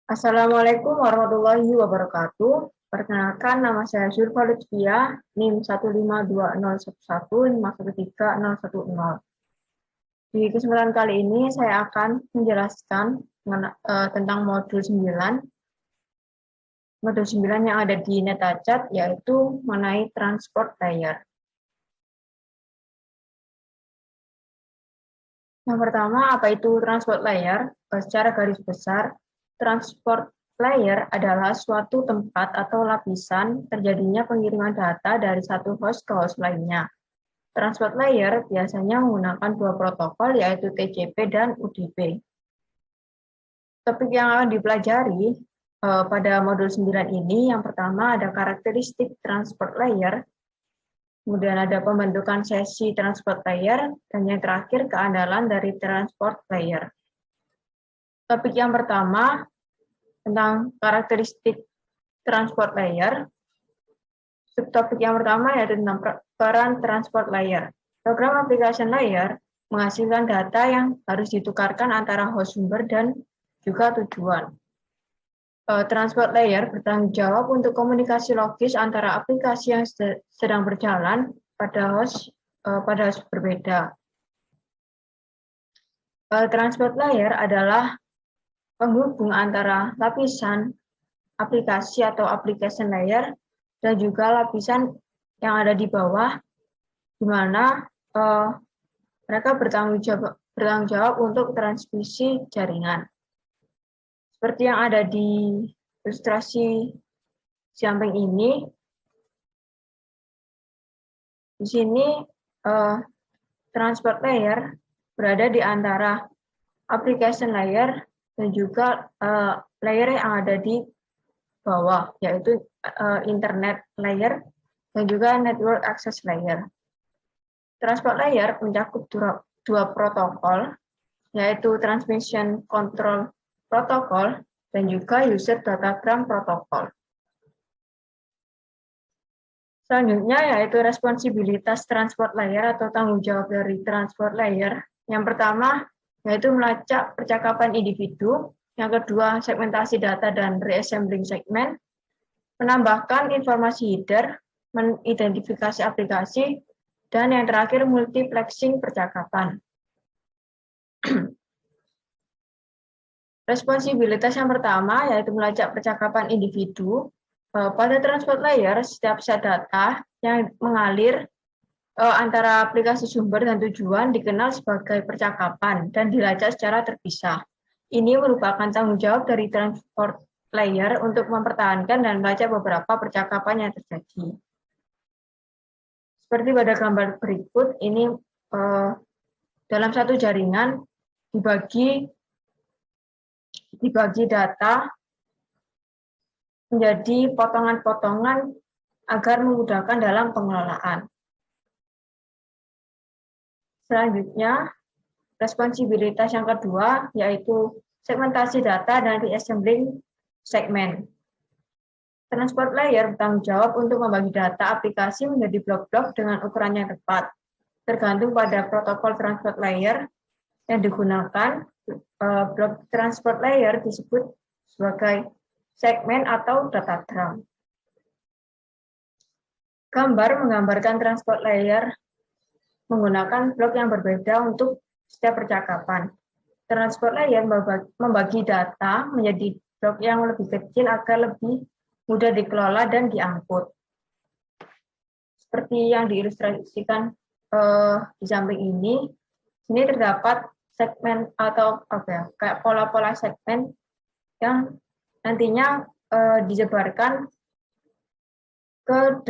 Assalamualaikum warahmatullahi wabarakatuh. Perkenalkan, nama saya Zulfa Lutfia, NIM 1520111513010. Di kesempatan kali ini saya akan menjelaskan tentang modul 9. Modul 9 yang ada di Netachat, yaitu mengenai transport layer. Yang pertama, apa itu transport layer? Secara garis besar, transport layer adalah suatu tempat atau lapisan terjadinya pengiriman data dari satu host ke host lainnya. Transport layer biasanya menggunakan dua protokol, yaitu TCP dan UDP. Topik yang akan dipelajari pada modul 9 ini, yang pertama ada karakteristik transport layer, kemudian ada pembentukan sesi transport layer, dan yang terakhir keandalan dari transport layer. Topik yang pertama tentang karakteristik transport layer. Subtopik yang pertama yaitu tentang peran transport layer. Program application layer menghasilkan data yang harus ditukarkan antara host sumber dan juga tujuan. Transport layer bertanggung jawab untuk komunikasi logis antara aplikasi yang sedang berjalan pada host berbeda. Transport layer adalah penghubung antara lapisan aplikasi atau application layer dan juga lapisan yang ada di bawah, di mana mereka bertanggung jawab untuk transmisi jaringan. Seperti yang ada di ilustrasi samping ini, di sini transport layer berada di antara application layer dan juga layer yang ada di bawah, yaitu internet layer dan juga network access layer. Transport layer mencakup dua protokol, yaitu Transmission Control Protocol dan juga User Datagram Protocol. Selanjutnya yaitu responsibilitas transport layer atau tanggung jawab dari transport layer. Yang pertama yaitu melacak percakapan individu, yang kedua segmentasi data dan reassembling segmen, menambahkan informasi header, mengidentifikasi aplikasi, dan yang terakhir multiplexing percakapan. Responsibilitas yang pertama yaitu melacak percakapan individu. Pada transport layer, setiap set data yang mengalir antara aplikasi sumber dan tujuan dikenal sebagai percakapan dan dilacak secara terpisah. Ini merupakan tanggung jawab dari transport layer untuk mempertahankan dan melacak beberapa percakapan yang terjadi. Seperti pada gambar berikut, ini dalam satu jaringan dibagi data menjadi potongan-potongan agar memudahkan dalam pengelolaan. Selanjutnya, responsibilitas yang kedua yaitu segmentasi data dan reassembling segmen. Transport layer bertanggung jawab untuk membagi data aplikasi menjadi blok-blok dengan ukuran yang tepat. Tergantung pada protokol transport layer yang digunakan, blok transport layer disebut sebagai segmen atau datagram. Gambar menggambarkan transport layer menggunakan blok yang berbeda untuk setiap percakapan. Transport layer membagi data menjadi blok yang lebih kecil agar lebih mudah dikelola dan diangkut. Seperti yang diilustrasikan di samping ini terdapat segmen atau kayak pola-pola segmen yang nantinya disebarkan ke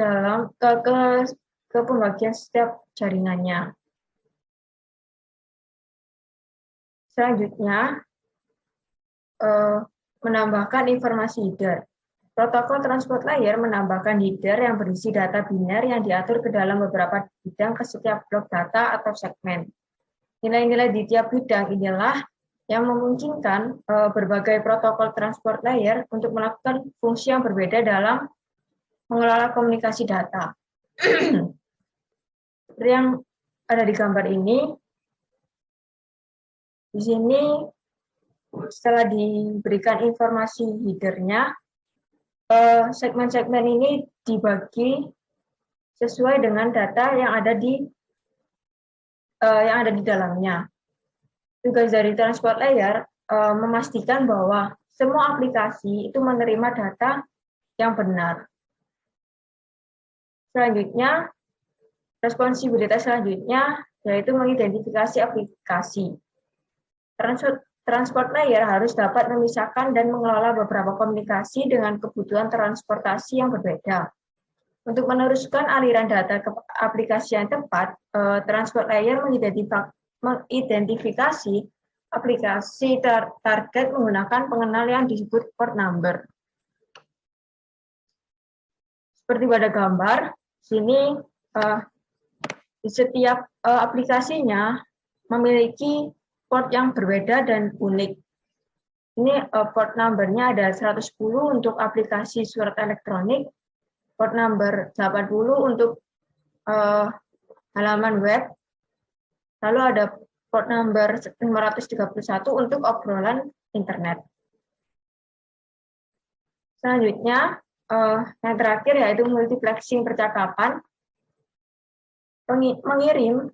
pembagian setiap jaringannya. Selanjutnya, menambahkan informasi header. Protokol transport layer menambahkan header yang berisi data biner yang diatur ke dalam beberapa bidang ke setiap blok data atau segmen. Nilai-nilai di tiap bidang inilah yang memungkinkan berbagai protokol transport layer untuk melakukan fungsi yang berbeda dalam mengelola komunikasi data. Seperti yang ada di gambar ini, di sini Setelah diberikan informasi header-nya, segmen-segmen ini dibagi sesuai dengan data yang ada di dalamnya. Tugas dari transport layer memastikan bahwa semua aplikasi itu menerima data yang benar. Selanjutnya, responsibilitas selanjutnya yaitu mengidentifikasi aplikasi. Transport layer harus dapat memisahkan dan mengelola beberapa komunikasi dengan kebutuhan transportasi yang berbeda. Untuk meneruskan aliran data ke aplikasi yang tepat, transport layer mengidentifikasi aplikasi target menggunakan pengenal yang disebut port number. Seperti pada gambar, sini di setiap aplikasinya memiliki port yang berbeda dan unik. Ini port number-nya ada 110 untuk aplikasi surat elektronik, port number 80 untuk halaman web, lalu ada port number 531 untuk obrolan internet. Selanjutnya, yang terakhir yaitu multiplexing percakapan. Mengirim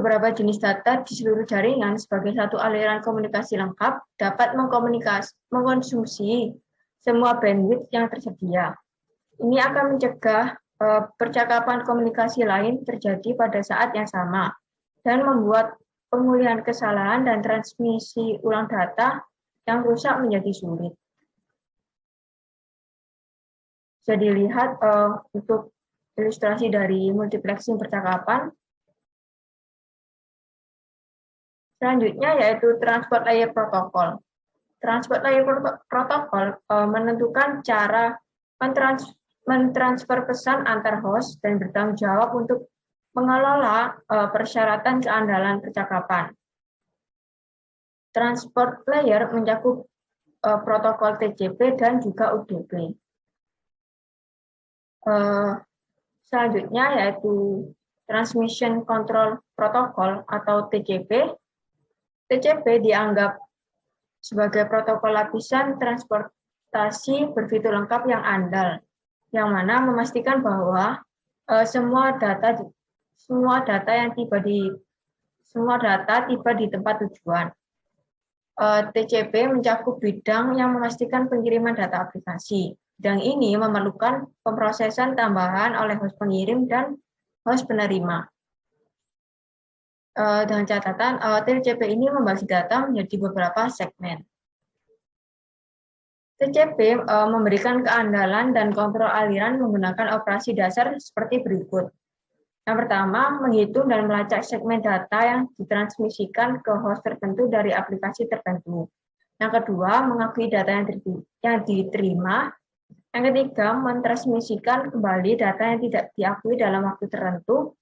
beberapa jenis data di seluruh jaringan sebagai satu aliran komunikasi lengkap dapat mengkonsumsi semua bandwidth yang tersedia. Ini akan mencegah percakapan komunikasi lain terjadi pada saat yang sama dan membuat pemulihan kesalahan dan transmisi ulang data yang rusak menjadi sulit. Bisa dilihat untuk ilustrasi dari multiplexing percakapan. Selanjutnya yaitu transport layer protokol. Transport layer protokol menentukan cara mentransfer pesan antar host dan bertanggung jawab untuk mengelola persyaratan keandalan percakapan. Transport layer mencakup protokol TCP dan juga UDP. Selanjutnya yaitu Transmission Control Protocol atau TCP. TCP dianggap sebagai protokol lapisan transportasi berfitur lengkap yang andal, yang mana memastikan bahwa semua data tiba di tempat tujuan. TCP mencakup bidang yang memastikan pengiriman data aplikasi. Bidang ini memerlukan pemrosesan tambahan oleh host pengirim dan host penerima. Dengan catatan, TCP ini membagi data menjadi beberapa segmen. TCP memberikan keandalan dan kontrol aliran menggunakan operasi dasar seperti berikut. Yang pertama, menghitung dan melacak segmen data yang ditransmisikan ke host tertentu dari aplikasi tertentu. Yang kedua, mengakui data yang diterima. Yang ketiga, mentransmisikan kembali data yang tidak diakui dalam waktu tertentu.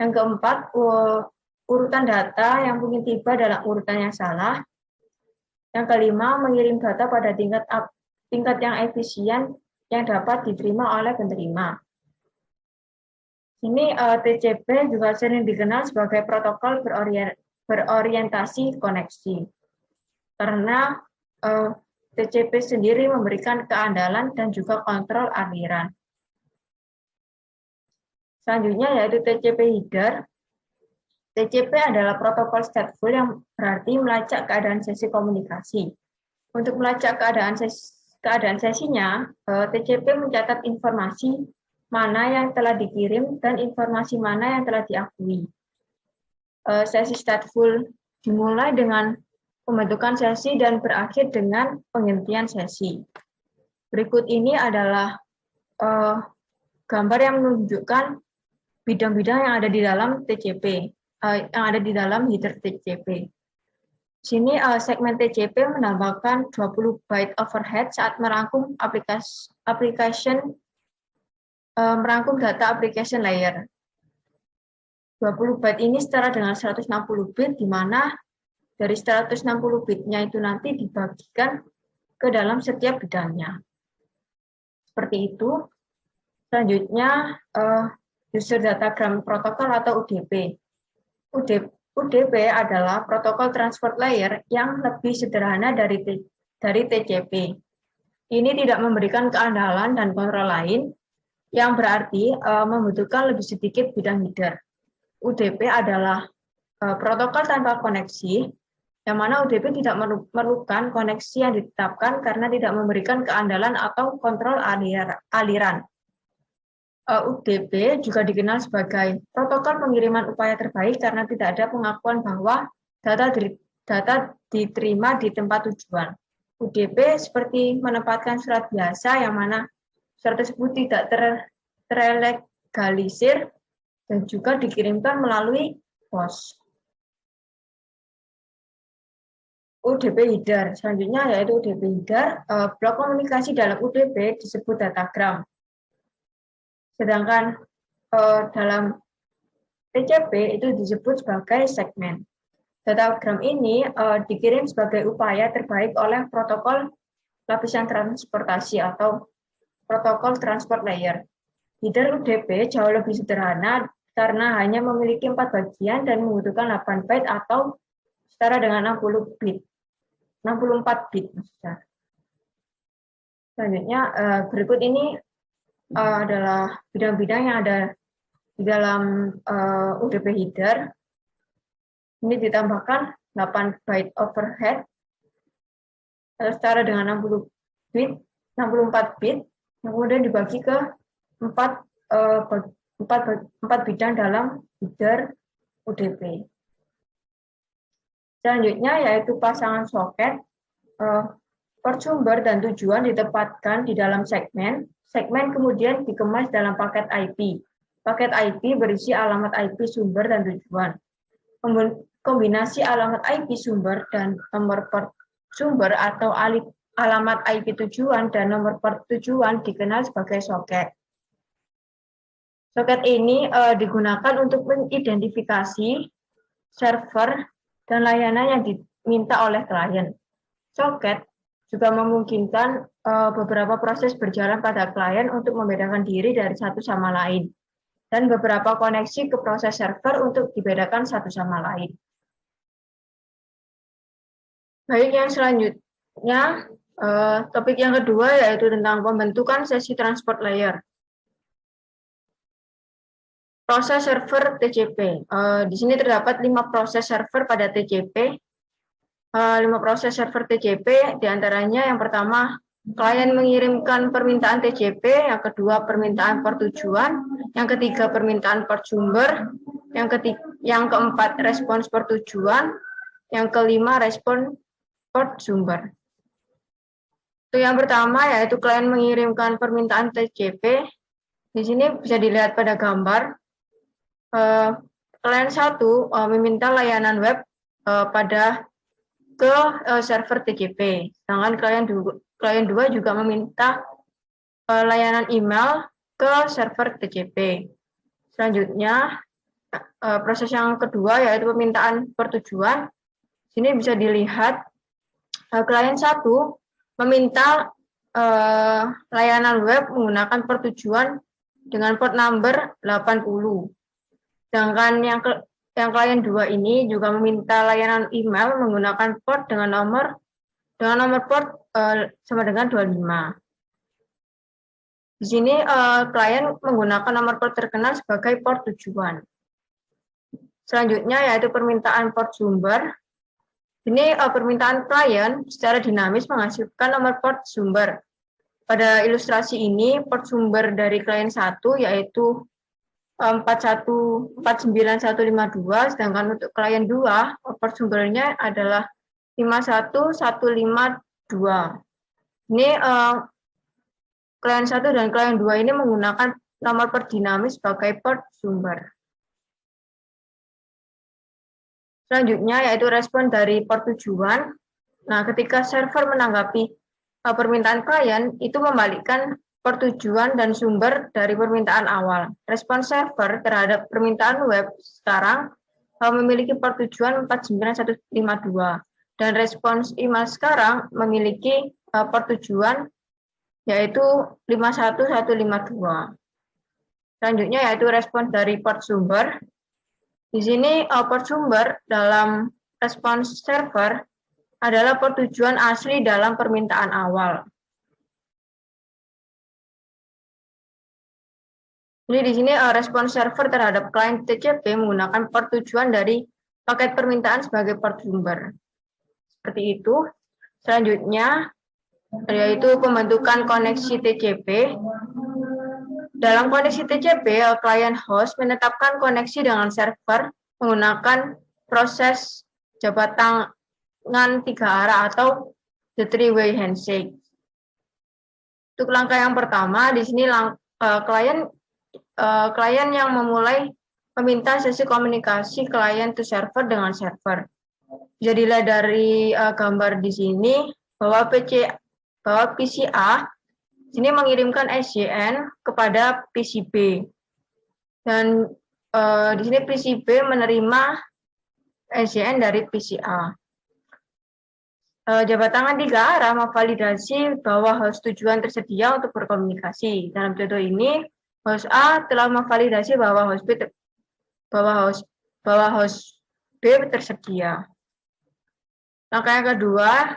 Yang keempat, urutan data yang mungkin tiba dalam urutan yang salah. Yang kelima, mengirim data pada tingkat yang efisien yang dapat diterima oleh penerima. Ini TCP juga sering dikenal sebagai protokol berorientasi koneksi. Karena TCP sendiri memberikan keandalan dan juga kontrol aliran. Selanjutnya yaitu TCP header. TCP adalah protokol stateful yang berarti melacak keadaan sesi komunikasi. Untuk melacak keadaan sesinya, TCP mencatat informasi mana yang telah dikirim dan informasi mana yang telah diakui. Sesi stateful dimulai dengan pembentukan sesi dan berakhir dengan penghentian sesi. Berikut ini adalah gambar yang menunjukkan bidang-bidang yang ada di dalam TCP, yang ada di dalam header TCP. Sini segmen TCP menambahkan 20 byte overhead saat merangkum merangkum data application layer. 20 byte ini setara dengan 160 bit, di mana dari 160 bitnya itu nanti dibagikan ke dalam setiap bidangnya. Seperti itu. Selanjutnya, User Datagram Protocol atau UDP. UDP adalah protokol transport layer yang lebih sederhana dari TCP. Ini tidak memberikan keandalan dan kontrol lain, yang berarti membutuhkan lebih sedikit bidang header. UDP adalah protokol tanpa koneksi, yang mana UDP tidak memerlukan koneksi yang ditetapkan karena tidak memberikan keandalan atau kontrol aliran. UDP juga dikenal sebagai protokol pengiriman upaya terbaik karena tidak ada pengakuan bahwa data diterima di tempat tujuan. UDP seperti menempatkan surat biasa yang mana surat tersebut tidak terlegalisir dan juga dikirimkan melalui pos. UDP header. Selanjutnya yaitu UDP header. Blok komunikasi dalam UDP disebut datagram. Sedangkan dalam TCP itu disebut sebagai segmen. Datagram ini dikirim sebagai upaya terbaik oleh protokol lapisan transportasi atau protokol transport layer. Header UDP jauh lebih sederhana karena hanya memiliki 4 bagian dan membutuhkan 8 byte atau setara dengan 64 bit. Selanjutnya berikut ini adalah bidang-bidang yang ada di dalam UDP header. Ini ditambahkan 8 byte overhead setara dengan 64 bit, yang kemudian dibagi ke 4 bidang dalam header UDP. Selanjutnya yaitu pasangan soket. Port sumber dan tujuan ditempatkan di dalam segmen. Segmen kemudian dikemas dalam paket IP. Paket IP berisi alamat IP sumber dan tujuan. Kombinasi alamat IP sumber dan nomor port sumber atau alamat IP tujuan dan nomor port tujuan dikenal sebagai soket. Soket ini digunakan untuk mengidentifikasi server dan layanan yang diminta oleh klien. Soket juga memungkinkan beberapa proses berjalan pada klien untuk membedakan diri dari satu sama lain, dan beberapa koneksi ke proses server untuk dibedakan satu sama lain. Baik, yang selanjutnya, topik yang kedua yaitu tentang pembentukan sesi transport layer. Proses server TCP. Di sini terdapat 5 proses server pada TCP. 5 proses server TCP, diantaranya yang pertama, klien mengirimkan permintaan TCP, yang kedua permintaan port tujuan, yang ketiga permintaan port sumber, yang keempat respons port tujuan, yang kelima respons port sumber. Itu yang pertama yaitu klien mengirimkan permintaan TCP. Di sini bisa dilihat pada gambar. Klien 1 meminta layanan web ke server TCP. Sedangkan klien 2 juga meminta layanan email ke server TCP. Selanjutnya, proses yang kedua yaitu permintaan pertujuan. Sini bisa dilihat klien 1 meminta layanan web menggunakan pertujuan dengan port number 80. Sedangkan yang klien 2 ini juga meminta layanan email menggunakan port dengan nomor port sama dengan 25. Di sini klien menggunakan nomor port terkenal sebagai port tujuan. Selanjutnya yaitu permintaan port sumber. Ini permintaan klien secara dinamis menghasilkan nomor port sumber. Pada ilustrasi ini port sumber dari klien 1 yaitu 49152, sedangkan untuk klien 2 port sumbernya adalah 51152. Ini klien 1 dan klien 2 ini menggunakan nomor port dinamis sebagai port sumber. Selanjutnya yaitu respon dari port tujuan. Nah, ketika server menanggapi permintaan klien, itu membalikkan port tujuan dan sumber dari permintaan awal. Respon server terhadap permintaan web sekarang memiliki port tujuan 49152 dan respons email sekarang memiliki port tujuan yaitu 51152. Selanjutnya yaitu respons dari port sumber. Di sini port sumber dalam response server adalah port tujuan asli dalam permintaan awal. Jadi di sini respons server terhadap klien TCP menggunakan port tujuan dari paket permintaan sebagai port sumber. Seperti itu. Selanjutnya, yaitu pembentukan koneksi TCP. Dalam koneksi TCP, klien host menetapkan koneksi dengan server menggunakan proses jabat tangan 3 arah atau the three-way handshake. Untuk langkah yang pertama, di sini klien yang memulai meminta sesi komunikasi klien to server dengan server. Bisa dilihat dari gambar di sini bahwa PCA sini mengirimkan SYN kepada PCB dan di sini PCB menerima SYN dari PCA. Jabat tangan 3 arah memvalidasi bahwa host tujuan tersedia untuk berkomunikasi. Dalam contoh ini, host A telah memvalidasi bahwa host B tersedia. Langkah yang kedua,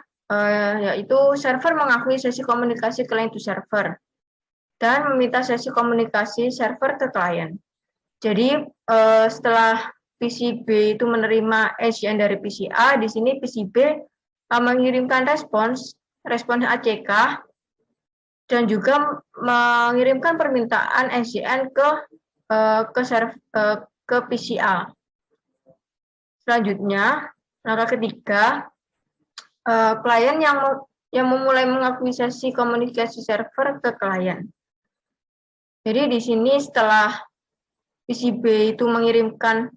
yaitu server mengakui sesi komunikasi client to server dan meminta sesi komunikasi server ke klien. Jadi setelah PCB itu menerima SYN dari PCA, di sini PCB mengirimkan respons ACK dan juga mengirimkan permintaan SYN ke PCA. Selanjutnya, langkah ketiga, klien yang memulai mengakui sesi komunikasi server ke klien. Jadi di sini setelah PCB itu mengirimkan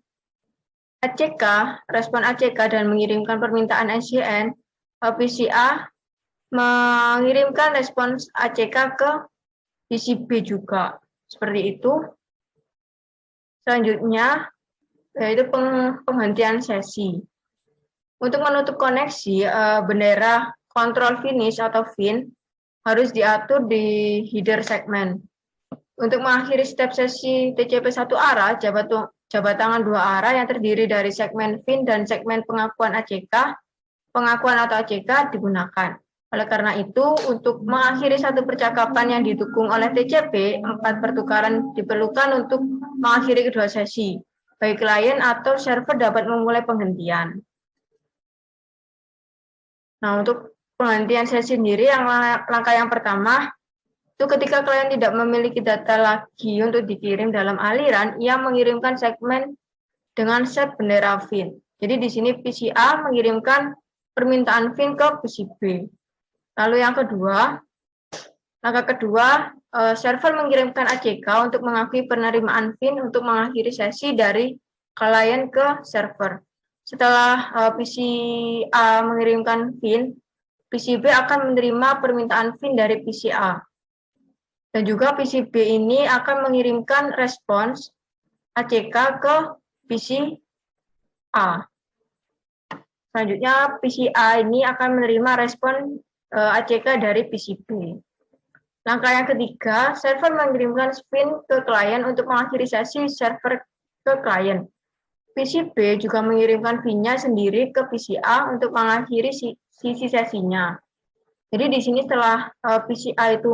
ACK, respon ACK dan mengirimkan permintaan SYN, PCA mengirimkan respons ACK ke PCB juga. Seperti itu. Selanjutnya, yaitu penghentian sesi. Untuk menutup koneksi, bendera control finish atau FIN harus diatur di header segmen. Untuk mengakhiri step sesi TCP satu arah, jabat tangan 2 arah yang terdiri dari segmen FIN dan segmen pengakuan atau ACK digunakan. Oleh karena itu, untuk mengakhiri satu percakapan yang didukung oleh TCP, 4 pertukaran diperlukan untuk mengakhiri kedua sesi. Baik klien atau server dapat memulai penghentian. Nah, untuk penghentian sesi sendiri, langkah yang pertama, itu ketika klien tidak memiliki data lagi untuk dikirim dalam aliran, ia mengirimkan segmen dengan set bendera FIN. Jadi di sini PCA mengirimkan permintaan FIN ke PCB. Lalu yang kedua, langkah kedua, server mengirimkan ACK untuk mengakui penerimaan FIN untuk mengakhiri sesi dari klien ke server. Setelah PCA mengirimkan FIN, PCB akan menerima permintaan FIN dari PCA. Dan juga PCB ini akan mengirimkan respons ACK ke PCA. Selanjutnya, PCA ini akan menerima respon ACK dari PCB. Langkah yang ketiga, server mengirimkan FIN ke klien untuk mengakhiri sesi server ke klien. PCB juga mengirimkan FIN-nya sendiri ke PCA untuk mengakhiri sisi sesinya. Jadi di sini setelah PCA itu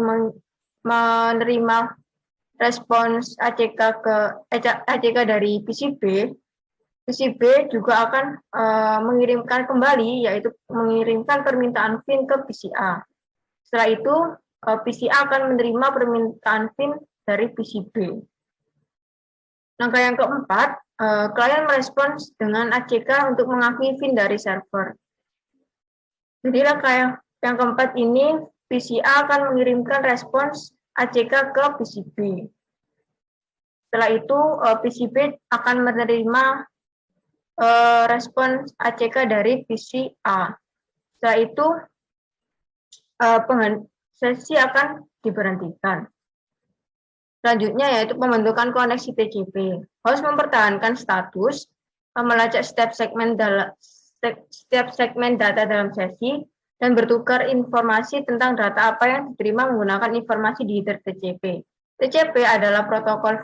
menerima respons ACK dari PCB juga akan mengirimkan kembali, yaitu mengirimkan permintaan FIN ke PCA. Setelah itu, PCA akan menerima permintaan FIN dari PCB. Langkah yang keempat, klien merespons dengan ACK untuk mengakui FIN dari server. Jadi langkah yang keempat ini, PCA akan mengirimkan respons ACK ke PCB. Setelah itu, PCB akan menerima respons ACK dari PCA. Setelah itu, sesi akan diberhentikan. Selanjutnya yaitu pembentukan koneksi TCP. Host mempertahankan status, melacak setiap segmen data dalam sesi, dan bertukar informasi tentang data apa yang diterima menggunakan informasi di header TCP. TCP adalah protokol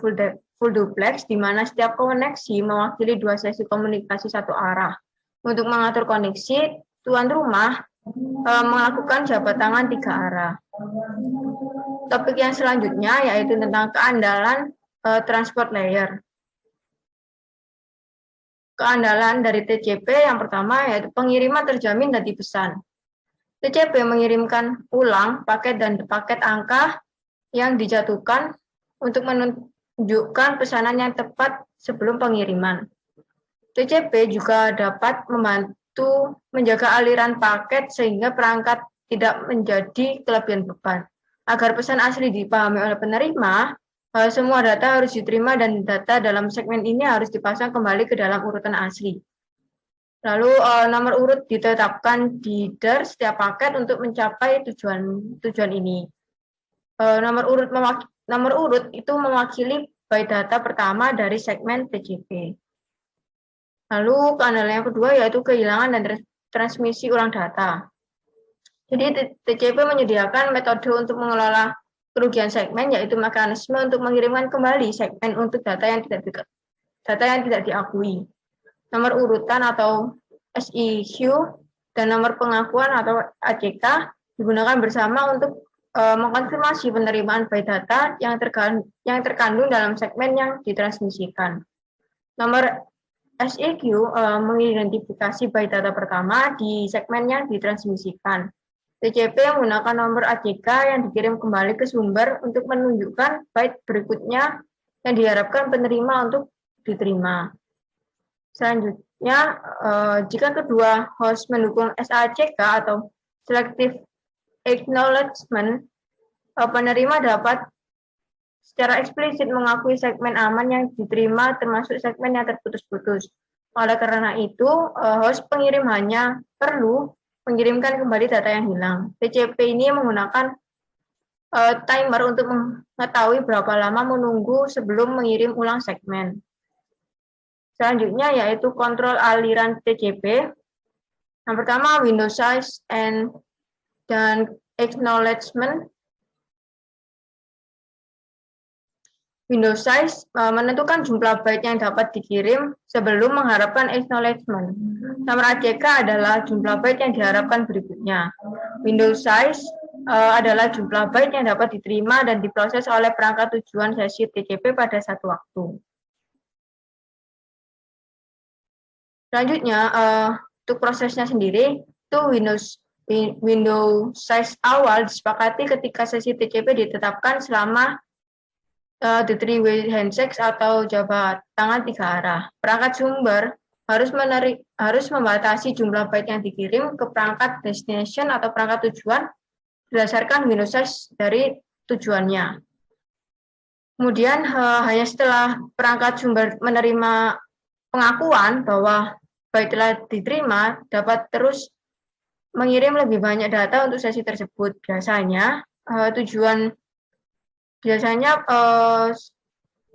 full duplex, di mana setiap koneksi mewakili 2 sesi komunikasi satu arah. Untuk mengatur koneksi, tuan rumah melakukan jabat tangan 3 arah. Topik yang selanjutnya yaitu tentang keandalan transport layer. Keandalan dari TCP yang pertama yaitu pengiriman terjamin dan dipesan. TCP mengirimkan ulang paket dan paket angka yang dijatuhkan untuk menunjukkan pesanan yang tepat sebelum pengiriman. TCP juga dapat membantu menjaga aliran paket sehingga perangkat tidak menjadi kelebihan beban. Agar pesan asli dipahami oleh penerima, semua data harus diterima dan data dalam segmen ini harus dipasang kembali ke dalam urutan asli. Lalu nomor urut ditetapkan di header setiap paket untuk mencapai tujuan ini. Nomor urut itu mewakili byte data pertama dari segmen TCP. Lalu keandalan yang kedua yaitu kehilangan dan transmisi ulang data. Jadi TCP menyediakan metode untuk mengelola kerugian segmen, yaitu mekanisme untuk mengirimkan kembali segmen untuk data yang tidak diakui. Nomor urutan atau SIQ dan nomor pengakuan atau ACK digunakan bersama untuk mengkonfirmasi penerimaan byte data yang terkandung dalam segmen yang ditransmisikan. Nomor SIQ mengidentifikasi byte data pertama di segmen yang ditransmisikan. TCP menggunakan nomor ACK yang dikirim kembali ke sumber untuk menunjukkan byte berikutnya yang diharapkan penerima untuk diterima. Selanjutnya, jika kedua host mendukung SACK atau Selective Acknowledgement, penerima dapat secara eksplisit mengakui segmen aman yang diterima termasuk segmen yang terputus-putus. Oleh karena itu, host pengirim hanya perlu mengirimkan kembali data yang hilang. TCP ini menggunakan timer untuk mengetahui berapa lama menunggu sebelum mengirim ulang segmen. Selanjutnya yaitu kontrol aliran TCP. Yang pertama window size dan acknowledgement. Window size menentukan jumlah byte yang dapat dikirim sebelum mengharapkan acknowledgement. Nomor ACK adalah jumlah byte yang diharapkan berikutnya. Window size adalah jumlah byte yang dapat diterima dan diproses oleh perangkat tujuan sesi TCP pada satu waktu. Selanjutnya, untuk prosesnya sendiri, itu window size awal disepakati ketika sesi TCP ditetapkan selama the three-way handshake atau jabat tangan 3 arah. Perangkat sumber harus membatasi jumlah byte yang dikirim ke perangkat destination atau perangkat tujuan berdasarkan window size dari tujuannya. Kemudian hanya setelah perangkat sumber menerima pengakuan bahwa byte telah diterima, dapat terus mengirim lebih banyak data untuk sesi tersebut. Biasanya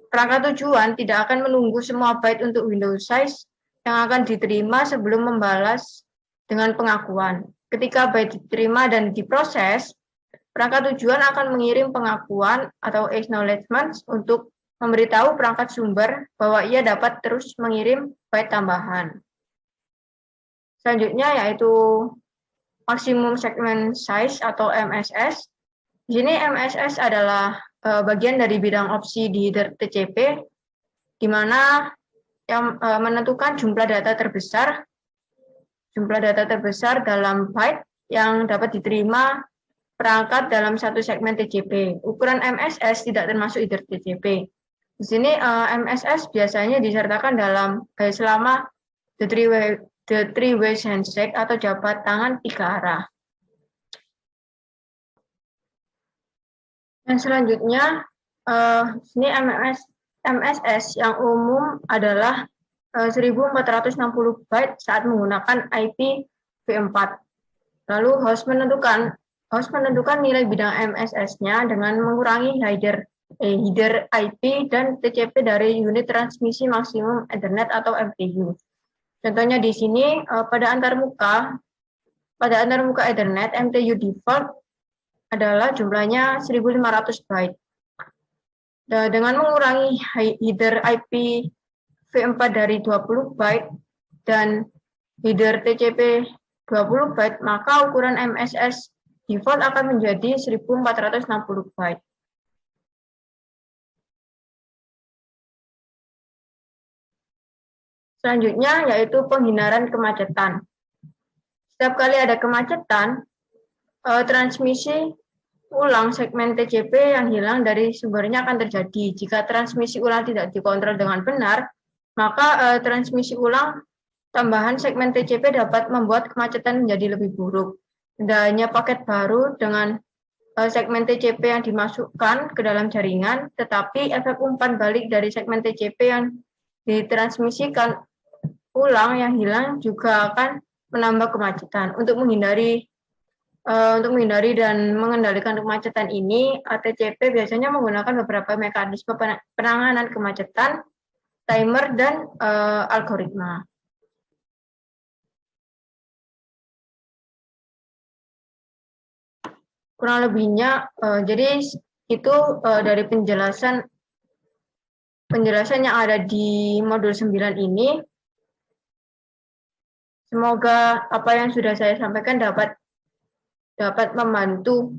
perangkat tujuan tidak akan menunggu semua byte untuk window size yang akan diterima sebelum membalas dengan pengakuan. Ketika byte diterima dan diproses, perangkat tujuan akan mengirim pengakuan atau acknowledgement untuk memberitahu perangkat sumber bahwa ia dapat terus mengirim byte tambahan. Selanjutnya yaitu maximum segment size atau MSS. Di sini MSS adalah bagian dari bidang opsi di header TCP, di mana yang menentukan jumlah data terbesar dalam byte yang dapat diterima perangkat dalam satu segmen TCP. Ukuran MSS tidak termasuk header TCP. Di sini MSS biasanya disertakan dalam selama the three-way handshake atau jabat tangan 3 arah. Dan selanjutnya, sini MSS yang umum adalah 1460 byte saat menggunakan IPv4. Lalu host menentukan nilai bidang MSS-nya dengan mengurangi header IP dan TCP dari unit transmisi maksimum Ethernet atau MTU. Contohnya di sini pada antarmuka Ethernet MTU default adalah jumlahnya 1500 byte. Dengan mengurangi header IP v4 dari 20 byte dan header TCP 20 byte, maka ukuran MSS default akan menjadi 1460 byte. Selanjutnya yaitu penghindaran kemacetan. Setiap kali ada kemacetan, transmisi ulang segmen TCP yang hilang dari sumbernya akan terjadi. Jika transmisi ulang tidak dikontrol dengan benar, maka transmisi ulang tambahan segmen TCP dapat membuat kemacetan menjadi lebih buruk. Tidak hanya paket baru dengan segmen TCP yang dimasukkan ke dalam jaringan, tetapi efek umpan balik dari segmen TCP yang ditransmisikan ulang yang hilang juga akan menambah kemacetan. Untuk menghindari dan mengendalikan kemacetan ini, TCP biasanya menggunakan beberapa mekanisme penanganan kemacetan, timer, dan algoritma. Kurang lebihnya, jadi itu dari penjelasan yang ada di modul 9 ini. Semoga apa yang sudah saya sampaikan dapat membantu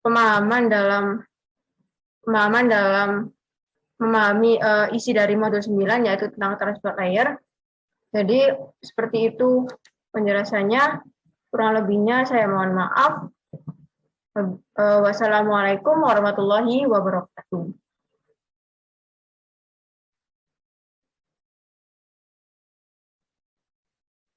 pemahaman dalam memahami isi dari modul 9, yaitu tentang transport layer. Jadi seperti itu penjelasannya. Kurang lebihnya saya mohon maaf. Wassalamualaikum warahmatullahi wabarakatuh.